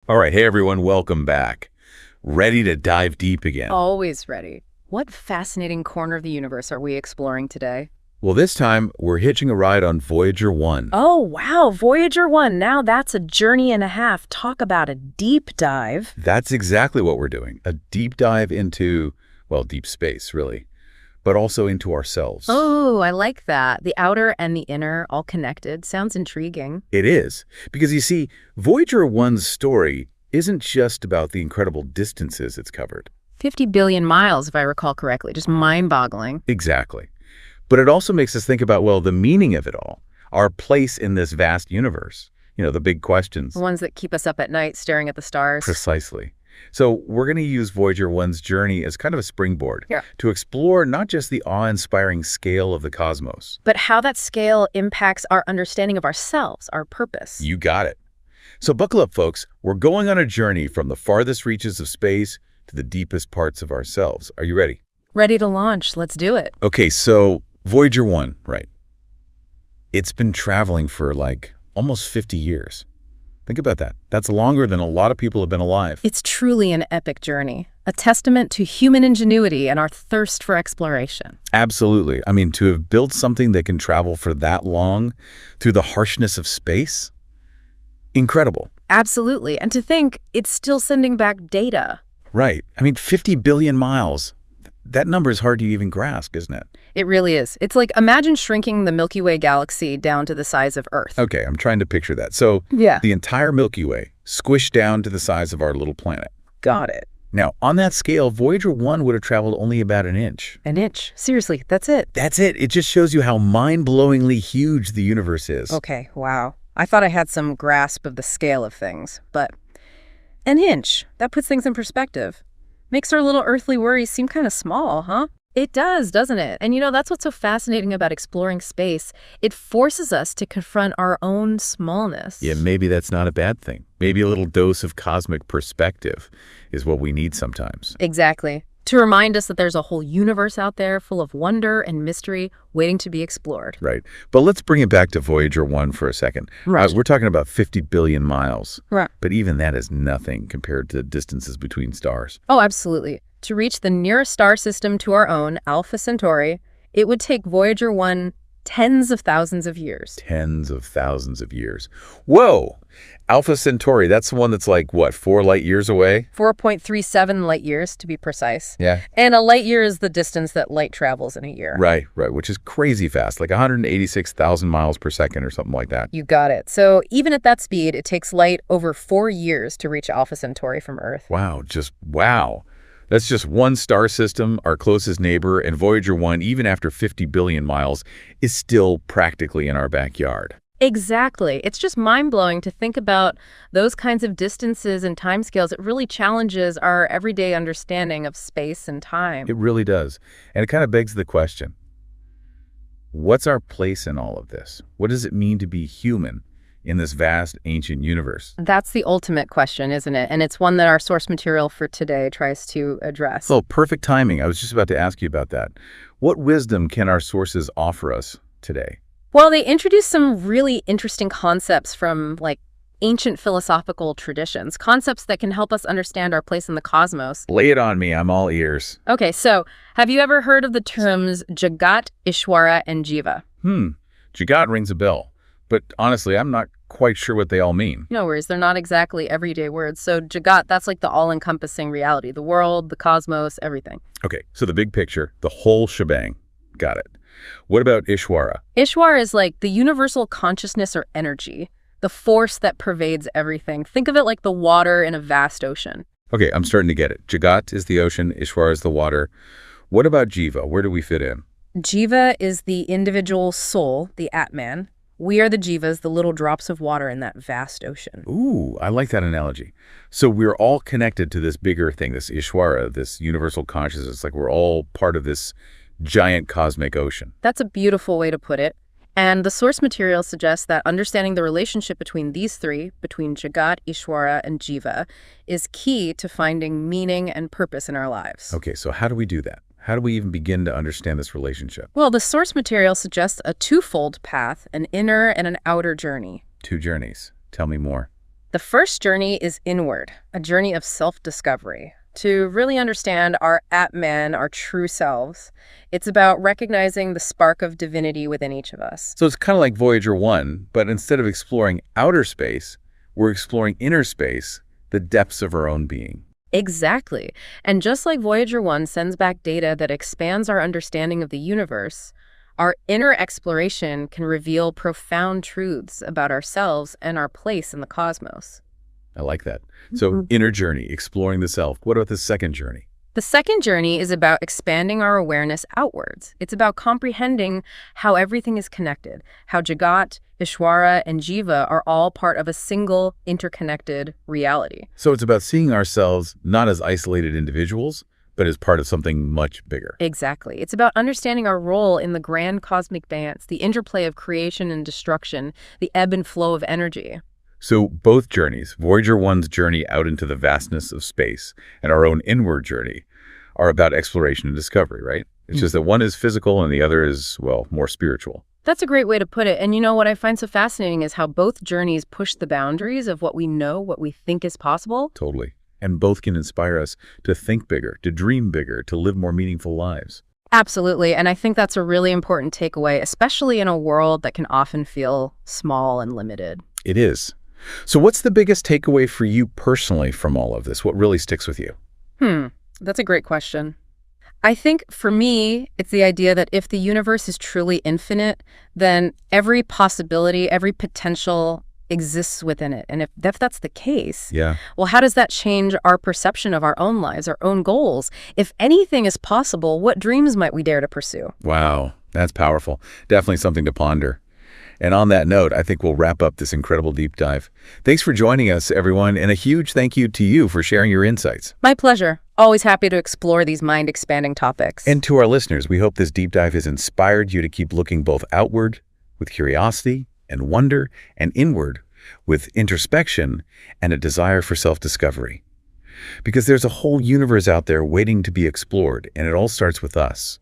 All right, hey everyone, welcome back. Ready to dive deep again? Always ready. What fascinating corner of the universe are we exploring today? Well, this time we're hitching a ride on Voyager 1. Oh, wow, Voyager 1. Now that's a journey and a half. Talk about a deep dive. That's exactly what we're doing. A deep dive into, well, deep space, really, but also into ourselves. Oh, I like that. The outer and the inner, all connected. Sounds intriguing. It is, because you see, Voyager 1's story isn't just about the incredible distances it's covered. 50 billion miles, if I recall correctly. Just mind-boggling. Exactly. But it also makes us think about, well, the meaning of it all, our place in this vast universe, the big questions. The ones that keep us up at night staring at the stars. Precisely. So we're going to use Voyager 1's journey as kind of a springboard to explore not just the awe-inspiring scale of the cosmos, but how that scale impacts our understanding of ourselves, our purpose. You got it. So buckle up, folks. We're going on a journey from the farthest reaches of space to the deepest parts of ourselves. Are you ready? Ready to launch. Let's do it. Okay, so Voyager 1, right? It's been traveling for like almost 50 years. Think about that. That's longer than a lot of people have been alive. It's truly an epic journey, a testament to human ingenuity and our thirst for exploration. Absolutely. I mean, to have built something that can travel for that long through the harshness of space, incredible. Absolutely. And to think it's still sending back data. Right. I mean, 50 billion miles. That number is hard to even grasp, isn't it? It really is. It's like, imagine shrinking the Milky Way galaxy down to the size of Earth. Okay, I'm trying to picture that. So the entire Milky Way squished down to the size of our little planet. Got it. Now, on that scale, Voyager 1 would have traveled only about an inch. An inch? Seriously, that's it? That's it. It just shows you how mind-blowingly huge the universe is. Okay, wow. I thought I had some grasp of the scale of things, but an inch, that puts things in perspective. Makes our little earthly worries seem kind of small, huh? It does, doesn't it? And that's what's so fascinating about exploring space. It forces us to confront our own smallness. Yeah, maybe that's not a bad thing. Maybe a little dose of cosmic perspective is what we need sometimes. Exactly. To remind us that there's a whole universe out there full of wonder and mystery waiting to be explored. Right. But let's bring it back to Voyager 1 for a second. Right. We're talking about 50 billion miles. Right. But even that is nothing compared to distances between stars. Oh, absolutely. To reach the nearest star system to our own, Alpha Centauri, it would take Voyager 1 tens of thousands of years. Tens of thousands of years. Whoa! Alpha Centauri, that's the one that's like, what, 4 light years away? 4.37 light years, to be precise. Yeah. And a light year is the distance that light travels in a year. Right, which is crazy fast, like 186,000 miles per second or something like that. You got it. So even at that speed, it takes light over 4 years to reach Alpha Centauri from Earth. Wow, wow. That's just one star system, our closest neighbor, and Voyager 1, even after 50 billion miles, is still practically in our backyard. Exactly. It's just mind-blowing to think about those kinds of distances and timescales. It really challenges our everyday understanding of space and time. It really does. And it kind of begs the question, what's our place in all of this? What does it mean to be human in this vast, ancient universe? That's the ultimate question, isn't it? And it's one that our source material for today tries to address. Oh, perfect timing. I was just about to ask you about that. What wisdom can our sources offer us today? Well, they introduce some really interesting concepts from, ancient philosophical traditions, concepts that can help us understand our place in the cosmos. Lay it on me. I'm all ears. Okay, so have you ever heard of the terms Jagat, Ishwara, and Jiva? Jagat rings a bell. But honestly, I'm not quite sure what they all mean. No worries, they're not exactly everyday words. So Jagat, that's like the all-encompassing reality, the world, the cosmos, everything. Okay, so the big picture, the whole shebang. Got it. What about Ishwara? Ishwara is like the universal consciousness or energy, the force that pervades everything. Think of it like the water in a vast ocean. Okay, I'm starting to get it. Jagat is the ocean, Ishwara is the water. What about Jiva? Where do we fit in? Jiva is the individual soul, the Atman. We are the jivas, the little drops of water in that vast ocean. Ooh, I like that analogy. So we're all connected to this bigger thing, this Ishwara, this universal consciousness. Like we're all part of this giant cosmic ocean. That's a beautiful way to put it. And the source material suggests that understanding the relationship between these three, between Jagat, Ishwara, and Jiva, is key to finding meaning and purpose in our lives. Okay, so how do we do that? How do we even begin to understand this relationship? Well, the source material suggests a twofold path, an inner and an outer journey. 2 journeys. Tell me more. The first journey is inward, a journey of self-discovery. To really understand our Atman, our true selves, it's about recognizing the spark of divinity within each of us. So it's kind of like Voyager 1, but instead of exploring outer space, we're exploring inner space, the depths of our own being. Exactly. And just like Voyager 1 sends back data that expands our understanding of the universe, our inner exploration can reveal profound truths about ourselves and our place in the cosmos. I like that. So inner journey, exploring the self. What about the second journey? The second journey is about expanding our awareness outwards. It's about comprehending how everything is connected, how Jagat, Ishwara, and Jiva are all part of a single, interconnected reality. So it's about seeing ourselves not as isolated individuals, but as part of something much bigger. Exactly. It's about understanding our role in the grand cosmic dance, the interplay of creation and destruction, the ebb and flow of energy. So both journeys, Voyager 1's journey out into the vastness of space and our own inward journey, are about exploration and discovery, right? It's just that one is physical and the other is, well, more spiritual. That's a great way to put it. And you know what I find so fascinating is how both journeys push the boundaries of what we know, what we think is possible. Totally. And both can inspire us to think bigger, to dream bigger, to live more meaningful lives. Absolutely. And I think that's a really important takeaway, especially in a world that can often feel small and limited. It is. So what's the biggest takeaway for you personally from all of this? What really sticks with you? That's a great question. I think for me, it's the idea that if the universe is truly infinite, then every possibility, every potential exists within it. And if that's the case, well, how does that change our perception of our own lives, our own goals? If anything is possible, what dreams might we dare to pursue? Wow, that's powerful. Definitely something to ponder. And on that note, I think we'll wrap up this incredible deep dive. Thanks for joining us, everyone, and a huge thank you to you for sharing your insights. My pleasure. Always happy to explore these mind-expanding topics. And to our listeners, we hope this deep dive has inspired you to keep looking both outward with curiosity and wonder, and inward with introspection and a desire for self-discovery. Because there's a whole universe out there waiting to be explored, and it all starts with us.